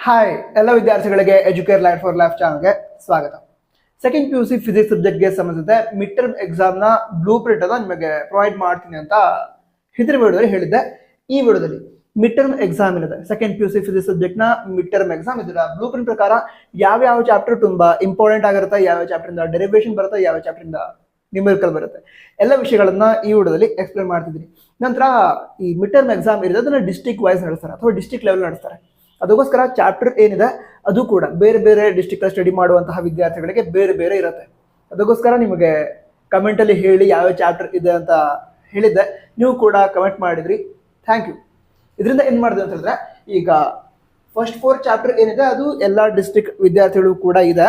Hi ಎಲ್ಲ ವಿದ್ಯಾರ್ಥಿಗಳಿಗೆ Educare life for life ಚಾನಲ್ಗೆ ಸ್ವಾಗತ. ಸೆಕೆಂಡ್ PUC ಫಿಸಿಕ್ಸ್ ಸಬ್ಜೆಕ್ಟ್ಗೆ ಸಂಬಂಧಿಸಿದ ಮಿಡ್ ಟರ್ಮ್ ಎಕ್ಸಾಮ್ನ ಬ್ಲೂ ಪ್ರಿಂಟ್ ಅನ್ನು ನಿಮಗೆ ಪ್ರೊವೈಡ್ ಮಾಡ್ತೀನಿ ಅಂತ ಹಿಂದಿನ ವಿಡಿಯೋದಲ್ಲಿ ಹೇಳಿದ್ದೆ. ಈ ವಿಡಿಯೋದಲ್ಲಿ ಮಿಡ್ ಟರ್ಮ್ ಎಕ್ಸಾಮ್ ಇದೆ, ಸೆಕೆಂಡ್ PUC ಫಿಸಿಕ್ಸ್ ಸಬ್ಜೆಕ್ಟ್ನ ಮಿಡ್ ಟರ್ಮ್ ಎಕ್ಸಾಮ್ ಇದರ ಬ್ಲೂ ಪ್ರಿಂಟ್ ಪ್ರಕಾರ ಯಾವ ಚಾಪ್ಟರ್ ತುಂಬಾ ಇಂಪಾರ್ಟೆಂಟ್ ಆಗಿರುತ್ತೆ, ಯಾವ ಚಾಪ್ಟರಿಂದ ಡೆರಿವೇಷನ್ ಬರುತ್ತೆ, ಯಾವ ಚಾಪ್ಟರಿಂದ ನ್ಯೂಮೆರಿಕಲ್ ಬರುತ್ತೆ, ಎಲ್ಲ ವಿಷಯಗಳನ್ನ ಈ ವಿಡಿಯೋದಲ್ಲಿ ಎಕ್ಸ್ಪ್ಲೇನ್ ಮಾಡ್ತಿದ್ದೀನಿ. ನಂತರ ಈ ಮಿಡ್ ಟರ್ಮ್ ಎಕ್ಸಾಮ್ ಇರೋದು ಅದನ್ನ ಡಿಸ್ಟ್ರಿಕ್ಟ್ ವೈಸ್ ನಡೆಸ್ತಾರೆ ಅಥವಾ ಡಿಸ್ಟ್ರಿಕ್ಟ್ ಲೆವೆಲ್ ನಡೆಸ್ತಾರೆ. ಅದಕ್ಕೋಸ್ಕರ ಚಾಪ್ಟರ್ ಏನಿದೆ ಅದು ಕೂಡ ಬೇರೆ ಬೇರೆ ಡಿಸ್ಟ್ರಿಕ್ಟ್ ಸ್ಟಡಿ ಮಾಡುವಂತಹ ವಿದ್ಯಾರ್ಥಿಗಳಿಗೆ ಬೇರೆ ಬೇರೆ ಇರುತ್ತೆ. ಅದಕ್ಕೋಸ್ಕರ ನಿಮಗೆ ಕಮೆಂಟಲ್ಲಿ ಹೇಳಿ ಯಾವ ಚಾಪ್ಟರ್ ಇದೆ ಅಂತ ಹೇಳಿದ್ದೆ, ನೀವು ಕೂಡ ಕಮೆಂಟ್ ಮಾಡಿದ್ರಿ, ಥ್ಯಾಂಕ್ ಯು. ಇದರಿಂದ ಏನು ಮಾಡಿದೆ ಅಂತ ಹೇಳಿದ್ರೆ, ಈಗ ಫಸ್ಟ್ 4 ಚಾಪ್ಟರ್ ಏನಿದೆ ಅದು ಎಲ್ಲ ಡಿಸ್ಟ್ರಿಕ್ಟ್ ವಿದ್ಯಾರ್ಥಿಗಳು ಕೂಡ ಇದೆ.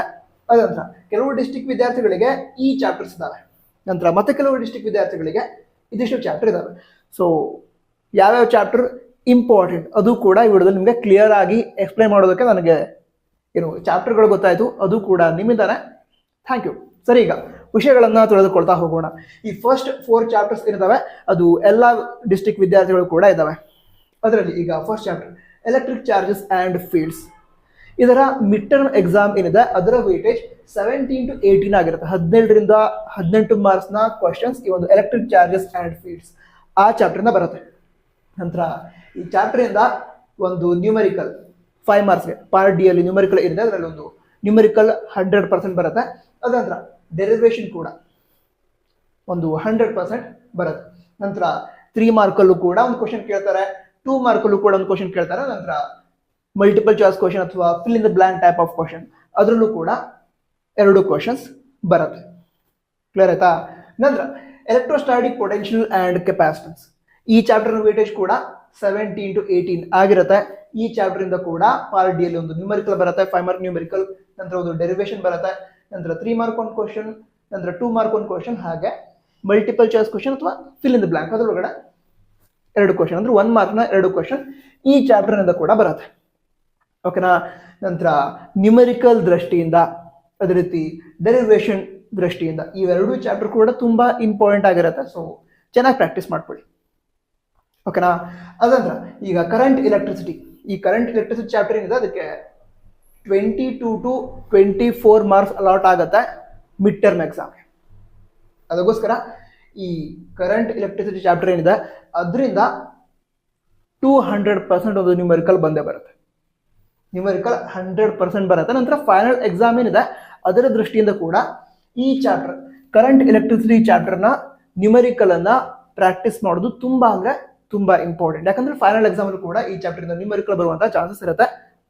ಅದಂತರ ಕೆಲವು ಡಿಸ್ಟ್ರಿಕ್ಟ್ ವಿದ್ಯಾರ್ಥಿಗಳಿಗೆ ಈ ಚಾಪ್ಟರ್ಸ್ ಇದ್ದಾವೆ, ನಂತರ ಮತ್ತೆ ಕೆಲವು ಡಿಸ್ಟ್ರಿಕ್ಟ್ ವಿದ್ಯಾರ್ಥಿಗಳಿಗೆ ಇದಿಷ್ಟು ಚಾಪ್ಟರ್ ಇದ್ದಾವೆ. ಸೊ ಯಾವ್ಯಾವ ಚಾಪ್ಟರ್ ಇಂಪಾರ್ಟೆಂಟ್ ಅದು ಕೂಡ ಈ ವಿಡಿಯೋದಲ್ಲಿ ನಿಮಗೆ ಕ್ಲಿಯರ್ ಆಗಿ ಎಕ್ಸ್ಪ್ಲೈನ್ ಮಾಡೋದಕ್ಕೆ ನನಗೆ ಚಾಪ್ಟರ್ಗಳು ಗೊತ್ತಾಯಿತು, ಅದು ಕೂಡ ನಿಮ್ಮಿಂದಾನೆ, ಥ್ಯಾಂಕ್ ಯು. ಸರಿ, ಈಗ ವಿಷಯಗಳನ್ನು ತಿಳಿದುಕೊಳ್ತಾ ಹೋಗೋಣ. ಈ ಫಸ್ಟ್ 4 ಚಾಪ್ಟರ್ಸ್ ಏನಿದಾವೆ ಅದು ಎಲ್ಲ ಡಿಸ್ಟ್ರಿಕ್ಟ್ ವಿದ್ಯಾರ್ಥಿಗಳು ಕೂಡ ಇದ್ದಾವೆ. ಅದರಲ್ಲಿ ಈಗ first chapter electric charges and fields. ಇದರ ಮಿಡ್ ಟರ್ಮ್ ಎಕ್ಸಾಮ್ ಏನಿದೆ ಅದರ ವೇಟೇಜ್ 17 to 18 ಆಗಿರುತ್ತೆ. 17ರಿಂದ 18 ಮಾರ್ಕ್ಸ್ನ ಕ್ವಶನ್ಸ್ ಈ ಒಂದು ಎಲೆಕ್ಟ್ರಿಕ್ ಚಾರ್ಜಸ್ ಆ್ಯಂಡ್ ಫೀಲ್ಡ್ಸ್ ಆ ಚಾಪ್ಟರ್ನ ಬರುತ್ತೆ. ನಂತರ ಈ ಚಾಪ್ಟರಿಂದ ಒಂದು ನ್ಯೂಮೆರಿಕಲ್ 5 ಮಾರ್ಕ್ಸ್ಗೆ ಪಾರ್ಟ್ ಡಿ ಅಲ್ಲಿ ನ್ಯೂಮೆರಿಕಲ್ ಇರುತ್ತೆ, ಅದರಲ್ಲಿ ಒಂದು ನ್ಯೂಮೆರಿಕಲ್ 100% ಬರುತ್ತೆ. ಅದಂತರ ಡೆರಿವೇಷನ್ ಕೂಡ ಒಂದು 100% ಬರುತ್ತೆ. ನಂತರ 3 ಮಾರ್ಕಲ್ಲೂ ಕೂಡ ಒಂದು ಕ್ವಶನ್ ಕೇಳ್ತಾರೆ, 2 ಮಾರ್ಕಲ್ಲೂ ಕೂಡ ಒಂದು ಕ್ವಶನ್ ಕೇಳ್ತಾರೆ. ನಂತರ ಮಲ್ಟಿಪಲ್ ಚಾಯ್ಸ್ ಕ್ವಶನ್ ಅಥವಾ fill in the blank type of question ಅದರಲ್ಲೂ ಕೂಡ 2 ಕ್ವಶನ್ಸ್ ಬರುತ್ತೆ. ಕ್ಲಿಯರ್ ಆಯ್ತಾ? ನಂತರ ಎಲೆಕ್ಟ್ರೋಸ್ಟಾಟಿಕ್ ಪೊಟೆನ್ಷಿಯಲ್ ಆ್ಯಂಡ್ ಕೆಪಾಸಿಟನ್ಸ್, ಈ ಚಾಪ್ಟರ್ನ ವೇಟೇಜ್ ಕೂಡ 17 to 18 ಆಗಿರುತ್ತೆ. ಈ ಚಾಪ್ಟರಿಂದ ಕೂಡ ಪಾರ್ಟ್ ಡಿ ಅಲ್ಲಿ ಒಂದು ನ್ಯೂಮೆರಿಕಲ್ ಬರುತ್ತೆ, 5 ಮಾರ್ಕ್ ನ್ಯೂಮೆರಿಕಲ್, ನಂತರ ಒಂದು ಡೆರಿವೇಷನ್ ಬರುತ್ತೆ, ನಂತರ 3 ಮಾರ್ಕ್ ಒಂದು ಕ್ವಶನ್, ನಂತರ 2 ಮಾರ್ಕ್ ಒಂದು ಕ್ವಶನ್, ಹಾಗೆ ಮಲ್ಟಿಪಲ್ ಚಾಯ್ಸ್ ಕ್ವಶನ್ ಅಥವಾ ಫಿಲ್ ಇನ್ ದ ಬ್ಲಾಂಕ್ ಅದರೊಳಗಡೆ 2 ಕ್ವಶನ್, ಅಂದ್ರೆ 1 ಮಾರ್ಕ್ನ 2 ಕ್ವಶನ್ ಈ ಚಾಪ್ಟರ್ನಿಂದ ಕೂಡ ಬರುತ್ತೆ. ಓಕೆನಾ? ನಂತರ ನ್ಯೂಮೆರಿಕಲ್ ದೃಷ್ಟಿಯಿಂದ, ಅದೇ ರೀತಿ ಡೆರಿವೇಷನ್ ದೃಷ್ಟಿಯಿಂದ ಇವೆರಡೂ ಚಾಪ್ಟರ್ ಕೂಡ ತುಂಬಾ ಇಂಪಾರ್ಟೆಂಟ್ ಆಗಿರುತ್ತೆ. ಸೊ ಚೆನ್ನಾಗಿ ಪ್ರಾಕ್ಟೀಸ್ ಮಾಡ್ಕೊಳ್ಳಿ. ಓಕೆನಾ? ಅದಂತರ ಈಗ ಕರೆಂಟ್ ಎಲೆಕ್ಟ್ರಿಸಿಟಿ, ಈ ಕರೆಂಟ್ ಎಲೆಕ್ಟ್ರಿಸಿಟಿ ಚಾಪ್ಟರ್ ಏನಿದೆ ಅದಕ್ಕೆ 22 to 24 ಮಾರ್ಕ್ಸ್ ಅಲಾಟ್ ಆಗುತ್ತೆ ಮಿಡ್ ಟರ್ಮ್ ಎಕ್ಸಾಮ್ಗೆ. ಅದಕ್ಕೋಸ್ಕರ ಈ ಕರೆಂಟ್ ಎಲೆಕ್ಟ್ರಿಸಿಟಿ ಚಾಪ್ಟರ್ ಏನಿದೆ ಅದರಿಂದ 200% ಒಂದು ನ್ಯೂಮೆರಿಕಲ್ ಬಂದೇ ಬರುತ್ತೆ, ನ್ಯೂಮೆರಿಕಲ್ 100% ಬರುತ್ತೆ. ನಂತರ ಫೈನಲ್ ಎಕ್ಸಾಮ್ ಏನಿದೆ ಅದರ ದೃಷ್ಟಿಯಿಂದ ಕೂಡ ಈ ಚಾಪ್ಟರ್ ಕರೆಂಟ್ ಎಲೆಕ್ಟ್ರಿಸಿಟಿ ಚಾಪ್ಟರ್ನ ನ್ಯೂಮೆರಿಕಲ್ ಅನ್ನ ಪ್ರಾಕ್ಟೀಸ್ ಮಾಡೋದು ತುಂಬಾ ಅಂದ್ರೆ ತುಂಬಾ ಇಂಪಾರ್ಟೆಂಟ್. ಯಾಕಂದ್ರೆ ಫೈನಲ್ ಎಕ್ಸಾಮ್ ಕೂಡ ಈ ಚಾಪ್ಟರ್ ಇಂದ ನ್ಯೂಮೆರಿಕಲ್ ಬರುವಂತ ಚಾನ್ಸಸ್ ಇರುತ್ತೆ.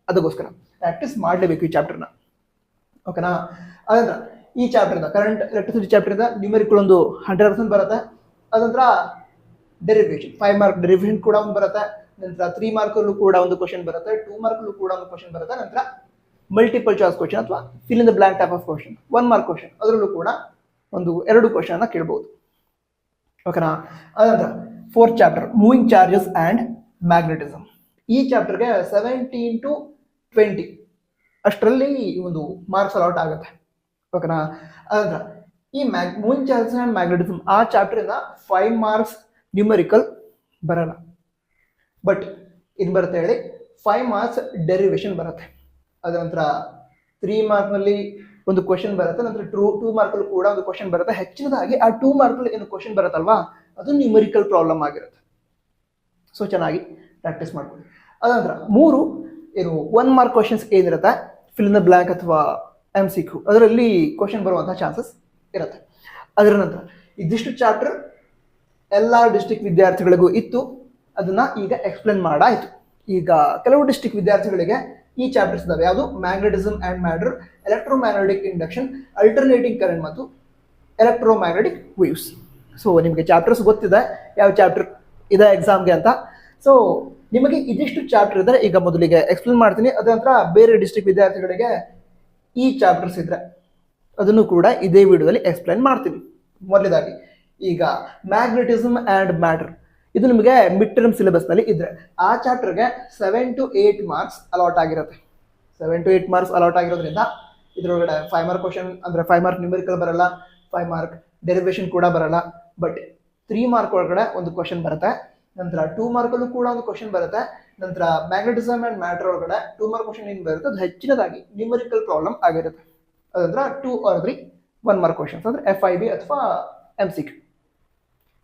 ಅದಕ್ಕೋಸ್ಕರ ಪ್ರಾಕ್ಟೀಸ್ ಮಾಡಲೇಬೇಕು ಈ ಚಾಪ್ಟರ್ನ. ಓಕೆನಾ? ಅದಂತರ ಈ ಚಾಪ್ಟರ್ ಕರೆಂಟ್ ಎಲೆಕ್ಟ್ರಿಸಿಟಿ ಚಾಪ್ಟರ್ ಇಂದ ನ್ಯೂಮೆರಿಕಲ್ ಒಂದು 100% ಬರುತ್ತೆ. ಅದಂತರ ಡೆರಿವೇಷನ್ 5 ಮಾರ್ಕ್ ಡೆರಿವೇಷನ್ ಕೂಡ ಒಂದು ಬರುತ್ತೆ. ನಂತರ 3 ಮಾರ್ಕಲ್ಲೂ ಕೂಡ ಒಂದು ಕ್ವಶನ್ ಬರುತ್ತೆ, 2 ಮಾರ್ಕಲ್ಲೂ ಕೂಡ ಒಂದು ಕ್ವಶನ್ ಬರುತ್ತೆ. ನಂತರ ಮಲ್ಟಿಪಲ್ ಚಾಯ್ಸ್ ಕ್ವಶನ್ ಅಥವಾ fill in the blank type of question 1 mark question ಅದರಲ್ಲೂ ಕೂಡ ಒಂದು 2 ಕ್ವಶನ್ ಅನ್ನ ಕೇಳಬಹುದು. ಓಕೆನಾ? ಅದಂತರ 4th chapter moving charges and magnetism. ಈ ಚಾಪ್ಟರ್ಗೆ 17 to 20 ಅಷ್ಟರಲ್ಲಿ ಒಂದು ಮಾರ್ಕ್ಸ್ ಅಲಾಟ್ ಆಗುತ್ತೆ. ಓಕೆನಾ? ಅದಂತರ ಈ ಮೂವಿಂಗ್ ಚಾರ್ಜಸ್ ಆ್ಯಂಡ್ ಮ್ಯಾಗ್ನೆಟಿಸಮ್ ಆ ಚಾಪ್ಟರಿಂದ 5 ಮಾರ್ಕ್ಸ್ ನ್ಯೂಮೆರಿಕಲ್ ಬರಲ್ಲ, ಬಟ್ ಇದು ಬರುತ್ತೆ ಹೇಳಿ 5 ಮಾರ್ಕ್ಸ್ ಡೆರಿವೇಷನ್ ಬರುತ್ತೆ. ಅದ ನಂತರ 3 ಮಾರ್ಕ್ನಲ್ಲಿ ಒಂದು ಕ್ವಶನ್ ಬರುತ್ತೆ, ನಂತರ 2 ಮಾರ್ಕಲ್ಲೂ ಕೂಡ ಒಂದು ಕ್ವಶನ್ ಬರುತ್ತೆ. ಹೆಚ್ಚಿನದಾಗಿ ಆ 2 ಮಾರ್ಕಲ್ಲಿ ಏನು ಕ್ವಶನ್ ಬರುತ್ತಲ್ವಾ ಅದು ನ್ಯೂಮೆರಿಕಲ್ ಪ್ರಾಬ್ಲಮ್ ಆಗಿರುತ್ತೆ. ಸೊ ಚೆನ್ನಾಗಿ ಪ್ರಾಕ್ಟೀಸ್ ಮಾಡ್ಕೊಳ್ಳಿ. ಅದಂತರ 3 1 ಮಾರ್ಕ್ ಕ್ವಶನ್ಸ್ ಏನಿರುತ್ತೆ ಫಿಲ್ ಇನ್ ದ ಬ್ಲಾಂಕ್ ಅಥವಾ MCQ ಅದರಲ್ಲಿ ಕ್ವಶನ್ ಬರುವಂತಹ ಚಾನ್ಸಸ್ ಇರುತ್ತೆ. ಅದರ ನಂತರ ಇದಿಷ್ಟು ಚಾಪ್ಟರ್ ಎಲ್ಲ ಡಿಸ್ಟ್ರಿಕ್ಟ್ ವಿದ್ಯಾರ್ಥಿಗಳಿಗೂ ಇತ್ತು, ಅದನ್ನ ಈಗ ಎಕ್ಸ್ಪ್ಲೇನ್ ಮಾಡಾಯಿತು. ಈಗ ಕೆಲವು ಡಿಸ್ಟ್ರಿಕ್ಟ್ ವಿದ್ಯಾರ್ಥಿಗಳಿಗೆ ಈ ಚಾಪ್ಟರ್ಸ್ ಇದಾವೆ, ಯಾವುದು magnetism and matter, electromagnetic induction, alternating current ಮತ್ತು ಎಲೆಕ್ಟ್ರೋಮ್ಯಾಗ್ನೆಟಿಕ್ ವೇವ್ಸ್. ಸೊ ನಿಮಗೆ ಚಾಪ್ಟರ್ಸ್ ಗೊತ್ತಿದೆ ಯಾವ ಚಾಪ್ಟರ್ ಇದೆ ಎಕ್ಸಾಮ್ಗೆ ಅಂತ. ಸೊ ನಿಮಗೆ ಇದಿಷ್ಟು ಚಾಪ್ಟರ್ ಇದ್ದರೆ ಈಗ ಮೊದಲಿಗೆ ಎಕ್ಸ್ಪ್ಲೇನ್ ಮಾಡ್ತೀನಿ. ಅದ ನಂತರ ಬೇರೆ ಡಿಸ್ಟ್ರಿಕ್ಟ್ ವಿದ್ಯಾರ್ಥಿಗಳಿಗೆ ಈ ಚಾಪ್ಟರ್ಸ್ ಇದ್ರೆ ಅದನ್ನು ಕೂಡ ಇದೇ ವಿಡಿಯೋದಲ್ಲಿ ಎಕ್ಸ್ಪ್ಲೇನ್ ಮಾಡ್ತೀನಿ. ಮೊದಲದಾಗಿ ಈಗ ಮ್ಯಾಗ್ನೆಟಿಸಮ್ ಆ್ಯಂಡ್ ಮ್ಯಾಟರ್, ಇದು ನಿಮಗೆ ಮಿಡ್ ಟರ್ಮ್ ಸಿಲೆಬಸ್ನಲ್ಲಿ ಇದ್ರೆ ಆ ಚಾಪ್ಟರ್ಗೆ 7 to 8 ಮಾರ್ಕ್ಸ್ ಅಲಾಟ್ ಆಗಿರುತ್ತೆ. 7 to 8 ಮಾರ್ಕ್ಸ್ ಅಲಾಟ್ ಆಗಿರೋದ್ರಿಂದ ಇದರೊಳಗಡೆ 5 ಮಾರ್ಕ್ ಕ್ವಶನ್ ಅಂದರೆ 5 ಮಾರ್ಕ್ ನ್ಯೂಮೆರಿಕಲ್ ಬರಲ್ಲ, 5 ಮಾರ್ಕ್ ಡೆರಿವೇಷನ್ ಕೂಡ ಬರಲ್ಲ, ಬಟ್ 3 ಮಾರ್ಕ್ ಒಳಗಡೆ ಒಂದು ಕ್ವಶನ್ ಬರುತ್ತೆ. ನಂತರ 2 ಮಾರ್ಕಲ್ಲೂ ಕೂಡ ಒಂದು ಕ್ವಶನ್ ಬರುತ್ತೆ, ನಂತರ ಮ್ಯಾಗ್ನೆಟಿಸಮ್ ಅಂಡ್ ಮ್ಯಾಟರ್ ಒಳಗಡೆ 2 ಮಾರ್ಕ್ ಕ್ವಶನ್ ಏನು ಬರುತ್ತೆ ಅದು ಹೆಚ್ಚಿನದಾಗಿ ನ್ಯೂಮರಿಕಲ್ ಪ್ರಾಬ್ಲಮ್ ಆಗಿರುತ್ತೆ. ಅದಂದ್ರೆ 2 or 3 1 ಮಾರ್ಕ್ ಕ್ವಶನ್ಸ್ ಅಂದ್ರೆ FIB ಅಥವಾ MCQ.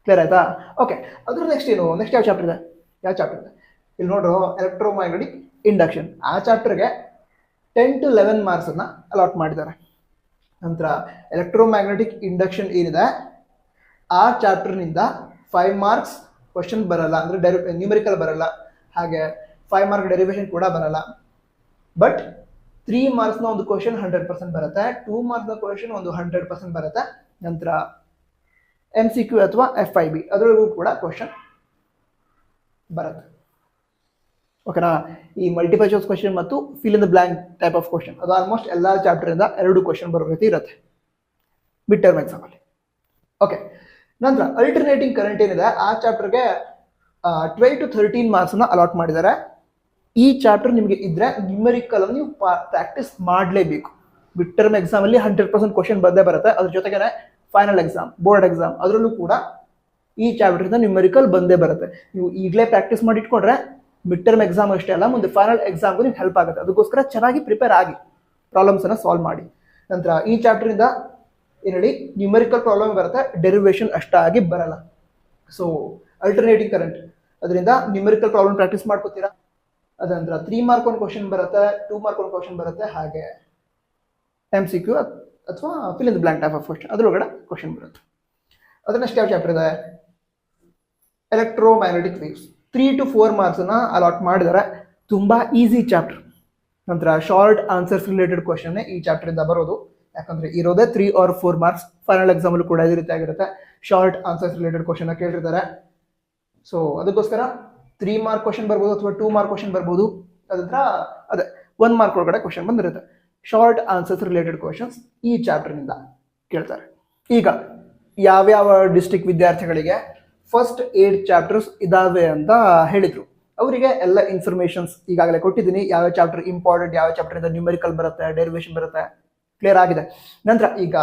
ಕ್ಲಿಯರ್ ಆಯ್ತಾ? ಓಕೆ, ಅದ್ರ ನೆಕ್ಸ್ಟ್ ಯಾವ ಚಾಪ್ಟರ್ ಇದೆ? ಇಲ್ಲಿ ನೋಡ್ರು, ಎಲೆಕ್ಟ್ರೋಮ್ಯಾಗ್ನೆಟಿಕ್ ಇಂಡಕ್ಷನ್. ಆ ಚಾಪ್ಟರ್ಗೆ 10 to 11 ಮಾರ್ಕ್ಸ್ ಅನ್ನ ಅಲಾಟ್ ಮಾಡಿದ್ದಾರೆ. ನಂತರ ಎಲೆಕ್ಟ್ರೋಮ್ಯಾಗ್ನೆಟಿಕ್ ಇಂಡಕ್ಷನ್ ಏನಿದೆ ಆ ಚಾಪ್ಟರ್ನಿಂದ 5 ಮಾರ್ಕ್ಸ್ ಕ್ವಶನ್ ಬರಲ್ಲ, ಅಂದ್ರೆ ನ್ಯೂಮರಿಕಲ್ ಬರಲ್ಲ, ಹಾಗೆ 5 ಮಾರ್ಕ್ ಡೆರಿವೇಶನ್ ಕೂಡ ಬರಲ್ಲ. ಬಟ್ 3 ಮಾರ್ಕ್ಸ್ನ ಒಂದು ಕ್ವಶನ್ 100% ಬರುತ್ತೆ, 2 ಮಾರ್ಕ್ಸ್ನ ಕ್ವಶನ್ ಒಂದು 100% ಬರುತ್ತೆ. ನಂತರ MCQ ಅಥವಾ FIB ಅದರೊಳಗೂ ಕೂಡ ಕ್ವಶನ್ ಬರುತ್ತೆ. ಓಕೆನಾ? ಈ ಮಲ್ಟಿಪಲ್ ಚಾಯ್ಸ್ ಕ್ವಶನ್ ಮತ್ತು fill in the blank type of question ಅದು ಆಲ್ಮೋಸ್ಟ್ ಎಲ್ಲ ಚಾಪ್ಟರಿಂದ 2 ಕ್ವಶನ್ ಬರೋ ರೀತಿ ಇರುತ್ತೆ ಮಿಡ್ ಟರ್ಮ್ ಎಕ್ಸಾಮ್ ಅಲ್ಲಿ. ಓಕೆ, ನಂತರ ಅಲ್ಟರ್ನೇಟಿಂಗ್ ಕರೆಂಟ್ ಏನಿದೆ ಆ ಚಾಪ್ಟರ್ಗೆ 12 to 13 ಮಾರ್ಕ್ಸ್ ಅನ್ನ ಅಲಾಟ್ ಮಾಡಿದ್ದಾರೆ. ಈ ಚಾಪ್ಟರ್ ನಿಮಗೆ ಇದ್ರೆ ನ್ಯೂಮರಿಕಲ್ ಅನ್ನು ನೀವು ಪ್ರಾಕ್ಟೀಸ್ ಮಾಡಲೇಬೇಕು. ಮಿಡ್ ಟರ್ಮ್ ಎಕ್ಸಾಮ್ ಅಲ್ಲಿ 100% ಕ್ವಶನ್ ಬಂದೇ ಬರುತ್ತೆ. ಅದ್ರ ಜೊತೆಗೆ ಫೈನಲ್ ಎಕ್ಸಾಮ್, ಬೋರ್ಡ್ ಎಕ್ಸಾಮ್ ಅದರಲ್ಲೂ ಕೂಡ ಈ ಚಾಪ್ಟರ್ ಇಂದ ನ್ಯೂಮರಿಕಲ್ ಬಂದೇ ಬರುತ್ತೆ. ನೀವು ಈಗಲೇ ಪ್ರಾಕ್ಟೀಸ್ ಮಾಡಿ ಇಟ್ಕೊಂಡ್ರೆ ಮಿಡ್ ಟರ್ಮ್ ಎಕ್ಸಾಮ್ ಅಷ್ಟೇ ಅಲ್ಲ, ಮುಂದೆ ಫೈನಲ್ ಎಕ್ಸಾಮ್ಗೂ ನಿಮ್ಗೆ ಹೆಲ್ಪ್ ಆಗುತ್ತೆ. ಅದಕ್ಕೋಸ್ಕರ ಚೆನ್ನಾಗಿ ಪ್ರಿಪೇರ್ ಆಗಿ ಪ್ರಾಬ್ಲಮ್ಸ್ ಅನ್ನ ಸಾಲ್ವ್ ಮಾಡಿ. ನಂತರ ಈ ಚಾಪ್ಟರ್ ಇಂದ ಏನು ಹೇಳಿ ನ್ಯೂಮರಿಕಲ್ ಪ್ರಾಬ್ಲಮ್ ಬರುತ್ತೆ, ಡೆರಿವೇಶನ್ ಅಷ್ಟಾಗಿ ಬರಲ್ಲ. ಸೊ ಅಲ್ಟರ್ನೇಟಿಂಗ್ ಕರೆಂಟ್ ಅದರಿಂದ ನ್ಯೂಮರಿಕಲ್ ಪ್ರಾಬ್ಲಮ್ ಪ್ರಾಕ್ಟೀಸ್ ಮಾಡ್ಕೋತೀರಾ. ಅದ ನಂತರ 3 ಮಾರ್ಕ್ ಒಂದು ಕ್ವಶನ್ ಬರುತ್ತೆ, 2 ಮಾರ್ಕ್ ಒಂದು ಕ್ವಶನ್ ಬರುತ್ತೆ, ಹಾಗೆ MCQ ಅಥವಾ fill in the blank type of question ಅದರೊಳಗಡೆ ಕ್ವಶನ್ ಬರುತ್ತೆ. ಅದ್ರ ನೆಕ್ಸ್ಟ್ ಯಾವ ಚಾಪ್ಟರ್ ಇದೆ? Electromagnetic waves. 3 to 4 ಮಾರ್ಕ್ಸ್ ಅನ್ನ ಅಲಾಟ್ ಮಾಡಿದರೆ ತುಂಬಾ ಈಸಿ ಚಾಪ್ಟರ್. ನಂತರ ಶಾರ್ಟ್ ಆನ್ಸರ್ಸ್ ರಿಲೇಟೆಡ್ ಕ್ವಶನ್ ಈ ಚಾಪ್ಟರ್ ಇಂದ ಬರೋದು, ಯಾಕಂದ್ರೆ ಇರೋದೇ 3 or 4 ಮಾರ್ಕ್ಸ್. ಫೈನಲ್ ಎಕ್ಸಾಮ್ ಅಲ್ಲೂ ಕೂಡ ಇದೇ ರೀತಿ ಆಗಿರುತ್ತೆ, ಶಾರ್ಟ್ ಆನ್ಸರ್ಸ್ ರಿಲೇಟೆಡ್ ಕ್ವಶನ್ ಕೇಳಿರ್ತಾರೆ. ಸೊ ಅದಕ್ಕೋಸ್ಕರ 3 ಮಾರ್ಕ್ ಕ್ವಶನ್ ಬರ್ಬೋದು ಅಥವಾ 2 ಮಾರ್ಕ್ ಕ್ವಶನ್ ಬರ್ಬೋದು. ಅದಂತರ 1 ಮಾರ್ಕ್ ಒಳಗಡೆ ಕ್ವಶನ್ ಬಂದಿರುತ್ತೆ. ಶಾರ್ಟ್ ಆನ್ಸರ್ಸ್ ರಿಲೇಟೆಡ್ ಕ್ವಶನ್ಸ್ ಈ ಚಾಪ್ಟರ್ನಿಂದ ಕೇಳ್ತಾರೆ. ಈಗ ಯಾವ್ಯಾವ ಡಿಸ್ಟ್ರಿಕ್ಟ್ ವಿದ್ಯಾರ್ಥಿಗಳಿಗೆ ಫಸ್ಟ್ 8 ಚಾಪ್ಟರ್ಸ್ ಇದಾವೆ ಅಂತ ಹೇಳಿದ್ರು, ಅವರಿಗೆ ಎಲ್ಲ ಇನ್ಫಾರ್ಮೇಶನ್ಸ್ ಈಗಾಗಲೇ ಕೊಟ್ಟಿದ್ದೀನಿ. ಯಾವ ಚಾಪ್ಟರ್ ಇಂಪಾರ್ಟೆಂಟ್, ಯಾವ ಚಾಪ್ಟರ್ ಇಂದ ನ್ಯೂಮರಿಕಲ್ ಬರುತ್ತೆ, ಡೆರಿವೇಶನ್ ಬರುತ್ತೆ, ಕ್ಲಿಯರ್ ಆಗಿದೆ. ನಂತರ ಈಗ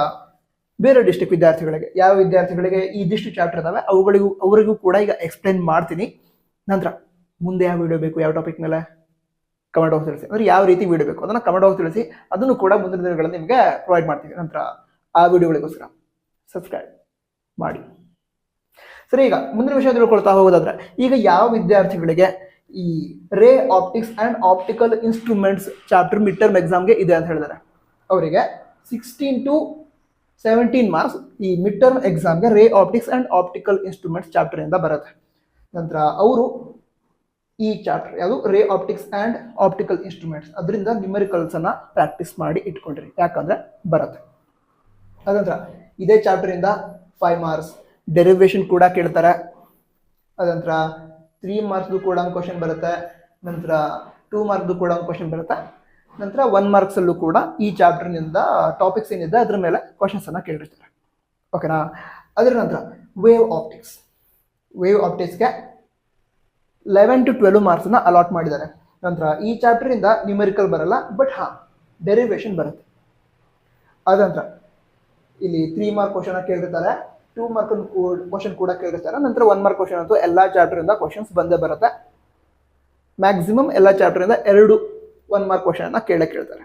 ಬೇರೆ ಡಿಸ್ಟ್ರಿಕ್ಟ್ ವಿದ್ಯಾರ್ಥಿಗಳಿಗೆ, ಯಾವ ವಿದ್ಯಾರ್ಥಿಗಳಿಗೆ ಈ ಡಿಸ್ಟ್ರಿಕ್ಟ್ ಚಾಪ್ಟರ್ ಇದಾವೆ ಅವರಿಗೂ ಕೂಡ ಈಗ ಎಕ್ಸ್ಪ್ಲೈನ್ ಮಾಡ್ತೀನಿ. ನಂತರ ಮುಂದೆ ಯಾವ ವಿಡಿಯೋ ಬೇಕು, ಯಾವ ಟಾಪಿಕ್ ಮೇಲೆ ಕಮೆಂಟ್ ಬಾಕ್ಸ್ ತಿಳಿಸಿ, ಅಂದ್ರೆ ಯಾವ ರೀತಿ ವಿಡಿಯೋ ಬೇಕು ಅದನ್ನ ಕಮೆಂಟ್ ಬಾಕ್ಸ್ ತಿಳಿಸಿ, ಅದನ್ನು ಕೂಡ ಮುಂದಿನ ದಿನಗಳಲ್ಲಿ ನಿಮಗೆ ಪ್ರೊವೈಡ್ ಮಾಡ್ತೀವಿ. ನಂತರ ಆ ವಿಡಿಯೋಗಳಿಗೋಸ್ಕರ ಸಬ್ಸ್ಕ್ರೈಬ್ ಮಾಡಿ. ಸರಿ, ಈಗ ಮುಂದಿನ ವಿಷಯ ತಿಳ್ಕೊಳ್ತಾ ಹೋಗೋದಾದ್ರೆ, ಈಗ ಯಾವ ವಿದ್ಯಾರ್ಥಿಗಳಿಗೆ ಈ ರೇ optics and optical instruments chapter mid term ಎಕ್ಸಾಮ್ಗೆ ಇದೆ ಅಂತ ಹೇಳಿದ್ದಾರೆ, ಅವರಿಗೆ 16 to 17 ಮಾರ್ಕ್ಸ್ ಈ ಮಿಡ್ ಟರ್ಮ್ ಎಕ್ಸಾಮ್ಗೆ ರೇ optics and optical instruments chapter ಇಂದ ಬರುತ್ತೆ. ನಂತರ ಅವರು ಈ ಚಾಪ್ಟರ್ ಯಾವುದು ರೇ ಆಪ್ಟಿಕ್ಸ್ ಅಂಡ್ ಆಪ್ಟಿಕಲ್ ಇನ್ಸ್ಟ್ರೂಮೆಂಟ್ಸ್ ಅದರಿಂದ ನ್ಯೂಮರಿಕಲ್ಸ್ ಅನ್ನ ಪ್ರಾಕ್ಟೀಸ್ ಮಾಡಿ ಇಟ್ಕೊಂಡ್ರಿ, ಯಾಕಂದ್ರೆ ಬರುತ್ತೆ. ಅದಂತರ ಇದೇ ಚಾಪ್ಟರ್ ಇಂದ 5 ಮಾರ್ಕ್ಸ್ ಡೆರಿವೇಶನ್ ಕೂಡ ಕೇಳ್ತಾರೆ. ಅದಂತರ 3 ಮಾರ್ಕ್ಸ್ದು ಕೂಡ ಒಂದು ಕ್ವಶನ್ ಬರುತ್ತೆ. ನಂತರ 2 ಮಾರ್ಕ್ದು ಕೂಡ ಒಂದು ಕ್ವಶನ್ ಬರುತ್ತೆ. ನಂತರ 1 ಮಾರ್ಕ್ಸ್ ಅಲ್ಲೂ ಕೂಡ ಈ ಚಾಪ್ಟರ್ನಿಂದ ಟಾಪಿಕ್ಸ್ ಏನಿದೆ ಅದ್ರ ಮೇಲೆ ಕ್ವಶನ್ಸ್ ಅನ್ನ ಕೇಳಿರ್ತಾರೆ. ಓಕೆನಾ? ಅದರ ನಂತರ ವೇವ್ ಆಪ್ಟಿಕ್ಸ್ಗೆ 11 to 12 ಮಾರ್ಕ್ಸ್ ಅನ್ನ ಅಲಾಟ್ ಮಾಡಿದ್ದಾರೆ. ನಂತರ ಈ ಚಾಪ್ಟರ್ ಇಂದ ನ್ಯೂಮರಿಕಲ್ ಬರಲ್ಲ, ಬಟ್ ಡೆರಿವೇಶನ್ ಬರುತ್ತೆ. ಅದಂತರ ಇಲ್ಲಿ 3 ಮಾರ್ಕ್ ಕ್ವಶನ್ ಕೇಳಿರ್ತಾರೆ, 2 ಮಾರ್ಕ್ ಕ್ವಶನ್ ಕೂಡ ಕೇಳಿರ್ತಾರೆ. ನಂತರ 1 ಮಾರ್ಕ್ ಕ್ವಶನ್ ಅಂತೂ ಎಲ್ಲಾ ಚಾಪ್ಟರ್ ಇಂದ ಕ್ವಶನ್ಸ್ ಬಂದೇ ಬರುತ್ತೆ. ಮ್ಯಾಕ್ಸಿಮಮ್ ಎಲ್ಲ ಚಾಪ್ಟರ್ ಇಂದ 2 1 ಮಾರ್ಕ್ ಕ್ವಶನ್ ಅನ್ನ ಕೇಳ್ತಾರೆ.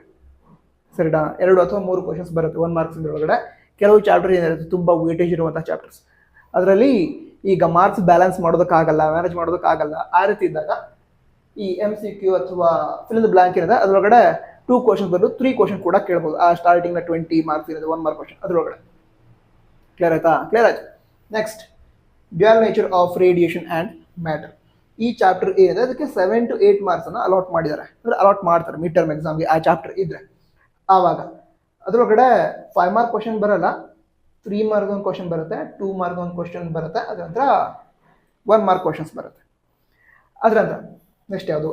ಸರಿನಾ? 2 ಅಥವಾ 3 ಕ್ವಶನ್ಸ್ ಬರುತ್ತೆ 1 ಮಾರ್ಕ್ಸ್ ಒಳಗಡೆ. ಕೆಲವು ಚಾಪ್ಟರ್ ಏನಿರುತ್ತೆ ತುಂಬಾ ವೇಟೇಜ್ ಇರುವಂತಹ ಚಾಪ್ಟರ್ಸ್, ಅದರಲ್ಲಿ ಈಗ ಮಾರ್ಕ್ಸ್ ಬ್ಯಾಲೆನ್ಸ್ ಮಾಡೋದಕ್ಕಾಗಲ್ಲ, ಮ್ಯಾನೇಜ್ ಮಾಡೋದಕ್ಕಾಗಲ್ಲ. ಆ ರೀತಿ ಇದ್ದಾಗ ಈ MCQ ಅಥವಾ ಫಿಲ್ ಇನ್ ದ ಬ್ಲಾಂಕ್ ಏನಿದೆ ಅದರೊಳಗಡೆ 2 ಕ್ವಶನ್ಸ್ ಬರೋದು, 3 ಕ್ವಶನ್ ಕೂಡ ಕೇಳ್ಬೋದು. ಆ ಸ್ಟಾರ್ಟಿಂಗ್ 20 ಮಾರ್ಕ್ಸ್ ಇರೋದು 1 ಮಾರ್ಕ್ ಕ್ವಶನ್ ಅದರೊಳಗಡೆ. ಕ್ಲಿಯರ್ ಆಯ್ತಾ? ಕ್ಲಿಯರ್ ಆಯ್ತು. Next dual nature of radiation and matter. ಈ ಚಾಪ್ಟರ್ ಏನಿದೆ ಅದಕ್ಕೆ 7 to 8 ಮಾರ್ಕ್ಸ್ ಅನ್ನ ಅಲಾಟ್ ಮಾಡಿದ್ದಾರೆ, ಅಂದ್ರೆ ಅಲಾಟ್ ಮಾಡ್ತಾರೆ ಮಿಡ್ ಟರ್ಮ್ ಎಕ್ಸಾಮ್ಗೆ. ಆ ಚಾಪ್ಟರ್ ಇದ್ರೆ ಆವಾಗ ಅದರೊಳಗಡೆ 5 ಮಾರ್ಕ್ ಕ್ವಶನ್ ಬರಲ್ಲ, 3 ಮಾರ್ಕ್ ಒಂದು ಕ್ವಶನ್ ಬರುತ್ತೆ, 2 ಮಾರ್ಕ್ ಒಂದು ಕ್ವಶನ್ ಬರುತ್ತೆ, ಅದ್ರ ನಂತರ 1 ಮಾರ್ಕ್ ಕ್ವಶನ್ಸ್ ಬರುತ್ತೆ. ಅದ್ರ ನಂತರ ನೆಕ್ಸ್ಟ್ ಯಾವುದು?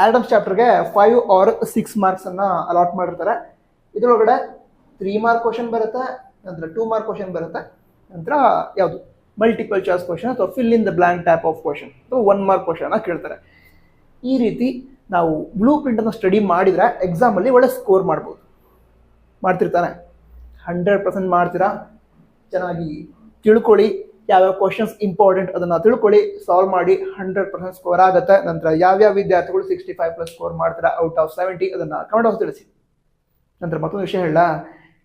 ಆಟಮ್ಸ್ ಚಾಪ್ಟರ್ಗೆ 5 or 6 ಮಾರ್ಕ್ಸ್ ಅನ್ನ ಅಲಾಟ್ ಮಾಡಿರ್ತಾರೆ. ಇದರೊಳಗಡೆ 3 ಮಾರ್ಕ್ ಕ್ವಶನ್ ಬರುತ್ತೆ, ನಂತರ 2 ಮಾರ್ಕ್ ಕ್ವಶನ್ ಬರುತ್ತೆ, ನಂತರ ಯಾವುದು ಮಲ್ಟಿಪಲ್ ಚಾಯ್ಸ್ ಕ್ವಶನ್ ಅಥವಾ fill in the blank type of question ಅಥವಾ 1 ಮಾರ್ಕ್ ಕ್ವಶನ್ ಕೇಳ್ತಾರೆ. ಈ ರೀತಿ ನಾವು ಬ್ಲೂ ಪ್ರಿಂಟ್ ಅನ್ನು ಸ್ಟಡಿ ಮಾಡಿದ್ರೆ ಎಕ್ಸಾಮ್ ಅಲ್ಲಿ ಒಳ್ಳೆ ಸ್ಕೋರ್ ಮಾಡ್ಬೋದು. ಮಾಡ್ತಿರ್ತಾನೆ? 100% ಮಾಡ್ತೀರಾ? ಚೆನ್ನಾಗಿ ತಿಳ್ಕೊಳ್ಳಿ. ಯಾವ್ಯಾವ ಕ್ವಶನ್ಸ್ ಇಂಪಾರ್ಟೆಂಟ್ ಅದನ್ನ ತಿಳ್ಕೊಳ್ಳಿ, ಸಾಲ್ವ್ ಮಾಡಿ 100% ಸ್ಕೋರ್ ಆಗುತ್ತೆ. ನಂತರ ಯಾವ್ಯಾವ ವಿದ್ಯಾರ್ಥಿಗಳು 65+ ಸ್ಕೋರ್ ಮಾಡ್ತಾರೆ ಔಟ್ ಆಫ್ 70 ಅದನ್ನ ಕಮೆಂಟ್ ಬಾಕ್ಸ್ ತಿಳಿಸಿ. ನಂತರ ಮತ್ತೊಂದು ವಿಷಯ ಹೇಳ,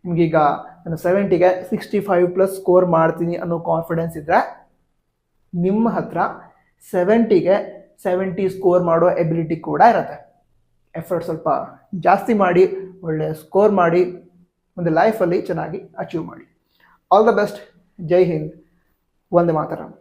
ನಿಮ್ಗೀಗ ನಾನು 70ಗೆ 65+ ಸ್ಕೋರ್ ಮಾಡ್ತೀನಿ ಅನ್ನೋ ಕಾನ್ಫಿಡೆನ್ಸ್ ಇದ್ರೆ ನಿಮ್ಮ ಹತ್ರ 70ಗೆ 70 ಸ್ಕೋರ್ ಮಾಡೋ ಎಬಿಲಿಟಿ ಕೂಡ ಇರುತ್ತೆ. ಎಫರ್ಟ್ ಸ್ವಲ್ಪ ಜಾಸ್ತಿ ಮಾಡಿ, ಒಳ್ಳೆ ಸ್ಕೋರ್ ಮಾಡಿ, ಒಂದು ಲೈಫಲ್ಲಿ ಚೆನ್ನಾಗಿ ಅಚೀವ್ ಮಾಡಿ. All the best. ಜೈ ಹಿಂದ್. ವಂದೇ ಮಾತರಂ.